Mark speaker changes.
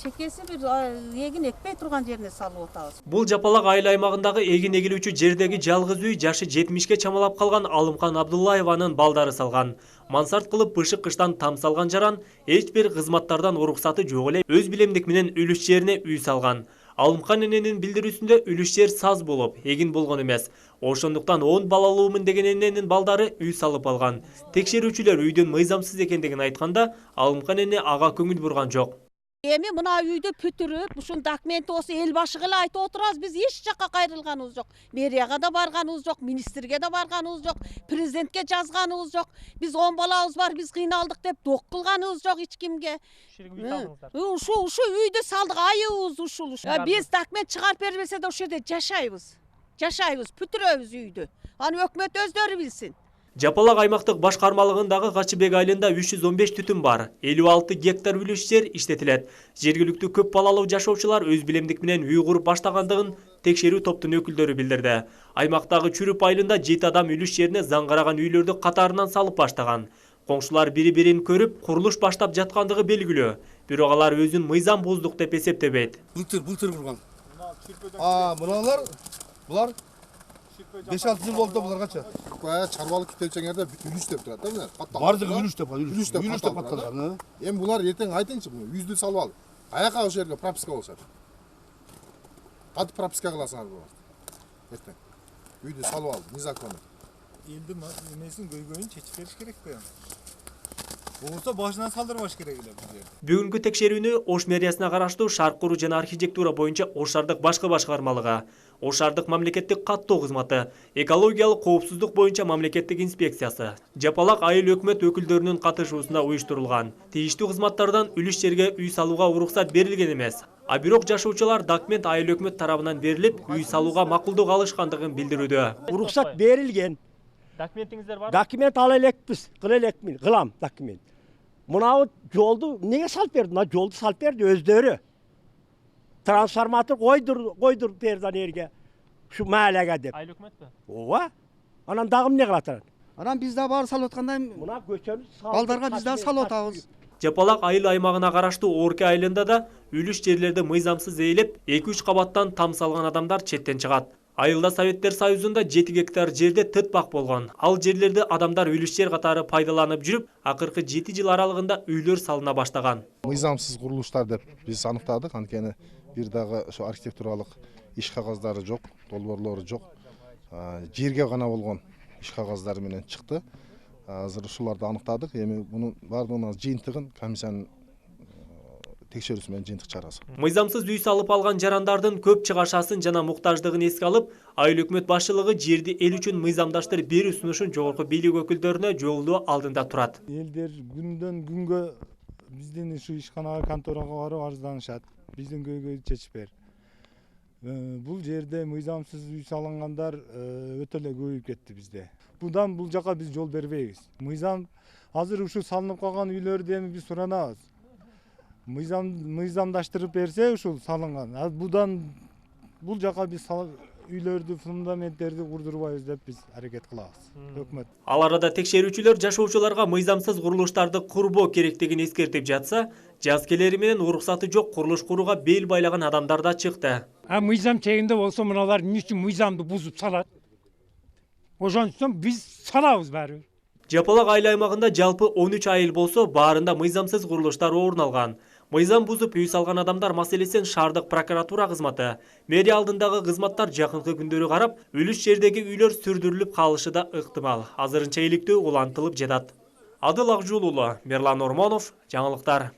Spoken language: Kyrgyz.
Speaker 1: Чекеси бир эгин экпей турган жерине салып атабыз.
Speaker 2: Бул Жапалак айыл аймагындагы эгин эгилүүчү жердеги жалгыз үй жашы 70ке чамалап калган Алымкан Абдуллаеванын балдары салган. Мансарт кылып бышык кыштан там салган жаран эч бир кызматтардан уруксаты жок эле өз билемдик менен үлүш жерине үй салган. Алымкан эненин билдирүүсүндө үлүш жер саз болуп, эгин болгон эмес. Ошондуктан 10 балалуумун деген эненин балдары үй салып алган. Текшерүүчүлөр үйдүн мыйзамсыз экендигин айтканда, Алымкан эне ага көңүл бурган жок.
Speaker 1: Эми мына үйдү бүтүрүп, ушун документи осы эл башыга эле айтып отурабыз. Биз эч жакка кайрылганыбыз жок. Мэрияга да барганыбыз жок, министрге да барганыбыз жок, президентке жазганыбыз жок. Биз 10 балабыз бар, биз кыйналдык деп док кылганыбыз жок эч кимге. Ушу үйдү салдык, айыбыз ушул. Биз документ чыгарып бербесе да ошол жерде жашайбыз. Бүтүрөбүз үйдү. Аны өкмөт өздөрү билсин.
Speaker 2: Жапалак аймактык башкармалыгындагы Качыбек айылында 315 түтүн бар, 56 гектар үлүш жер иштетилет. Жергиликтүү көп балалуу жашоочулар өз билемдик менен үй куруп баштагандыгын текшерүү топтун өкүлдөрү билдирди. Аймактагы Чүрүп айылында 7 адам үлүш жерине заңгараган үйлөрдү катарынан салып баштаган. Коңшулар бири-бирин көрүп, курулуш баштап жаткандыгы белгилүү. Бирок алар өзүн мыйзам буздук деп эсептебейт.
Speaker 3: Былтыр курган. Булар 5-6 жыл болду булар кача.
Speaker 4: Чарбалык китепчеңерде үлүш деп турат да мына.
Speaker 3: Бардыгы үлүш деп катталган.
Speaker 4: Эми булар эртең айтыңчы, үйдү салып ал. Аяка ошол жерге прописка болушат. Кантип прописка кыласыңар булар? Эртең. Үйдү салып ал, незаконно.
Speaker 5: Элдин эмесин көйгөйүн чечип бериш керек да. Болсо башынан салдырбаш керек эле бул жерди.
Speaker 2: Бүгүнкү текшерүүнү Ош мэриясына караштуу шарк куруу жана архитектура боюнча Ош шаардык башкы башкармалыгы, Ош шаардык мамлекеттик каттоо кызматы, экологиялык коопсуздук боюнча мамлекеттик инспекциясы, Жапалак айыл өкмөт өкүлдөрүнүн катышуусунда уюштурулган. Тийиштүү кызматтардан үлүш жерге үй салууга уруксат берилген эмес. А бирок жашоочулар документ айыл өкмөт тарабынан берилип, үй салууга макулдук алышкандыгын билдирүүдө.
Speaker 6: Уруксат берилген.
Speaker 2: Документиңиздер бар?
Speaker 6: Документ ала элекпиз, кылам документ. Мынау жолду неге салып берди? Мына жолду салып берди өздөрү. Трансформатор койдур берди жерге. Ушу маалага деп.
Speaker 2: Айыл өкмөтпү?
Speaker 6: Ооба. Анан дагы эмне кылат?
Speaker 7: Анан биз да баары салып атканда
Speaker 6: мына көчөнү
Speaker 7: балдарга биз да салып атабыз.
Speaker 2: Жапалак айыл аймагына караштуу Орке айылында да үлүш жерлерди мыйзамсыз ээлеп, 2-3 кабаттан там салган адамдар четтен чыгат. Айылда Советтер Союзунда 7 гектар жерде тытбак болгон. Ал жерлерди адамдар үлүш жер катары пайдаланып жүрүп, акыркы 7 жыл аралыгында үйлөр салына баштаган.
Speaker 4: Мыйзамсыз курулуштар деп биз аныктадык. Анткени бир дагы ошо архитектуралык иш кагаздары жок, долбоорлору жок. Жерге гана болгон иш кагаздары менен чыкты. Азыр ушуларды аныктадык. Эми мунун бардыгынын жыйынтыгын комиссиянын текшерүүсү менен жыйынтык чыгарабыз.
Speaker 2: Мыйзамсыз үй салып алган жарандардын көп чыгашасын жана муктаждыгын эске алып, айыл өкмөт башчылыгы жерди эл үчүн мыйзамдаштырып берүү сунушун жогорку бийлик өкүлдөрүнө жолдоо алдында турат.
Speaker 5: Элдер күндөн күнгө биздин ушу ишканага, конторага барып арызданышат. Биздин көйгөйдү чечип бер. Бул жерде мыйзамсыз үй салынгандар өтө эле көбөйүп кетти бизде. Бул жака биз жол бербейбиз. Мыйзам азыр ушу салынып калган үйлөрдү эми биз суранабыз. Мыйзамдаштырып берсе ушул салынган. Бул жака биз үйлөрдү, фундаменттерди курдурбайбыз деп биз аракет кылабыз. Өкмөт.
Speaker 2: Ал арада текшерүүчүлөр жашоочуларга мыйзамсыз курулуштарды курбоо керектигин эскертип жатса, жаз келери менен уруксаты жок курулуш курууга бел байлаган адамдар да чыкты.
Speaker 8: Мыйзам чегинде болсо мыналар эмне үчүн мыйзамды бузуп салат? Ошондуктан биз салабыз баары.
Speaker 2: Жапалак айыл аймагында жалпы 13 айыл болсо, баарында мыйзамсыз курулуштар орун алган. Мыйзам бузуп үй салган адамдар маселесин шаардык прокуратура кызматы, мэрия алдындагы кызматтар жакынкы күндөрү карап, үлүш жердеги үйлөр сүрдүрүлүп калышы да ыктымал. Азырынча иликтөө улантылып жатат. Адыл Акжул уулу, Мерлан Ормонов, жаңылыктар.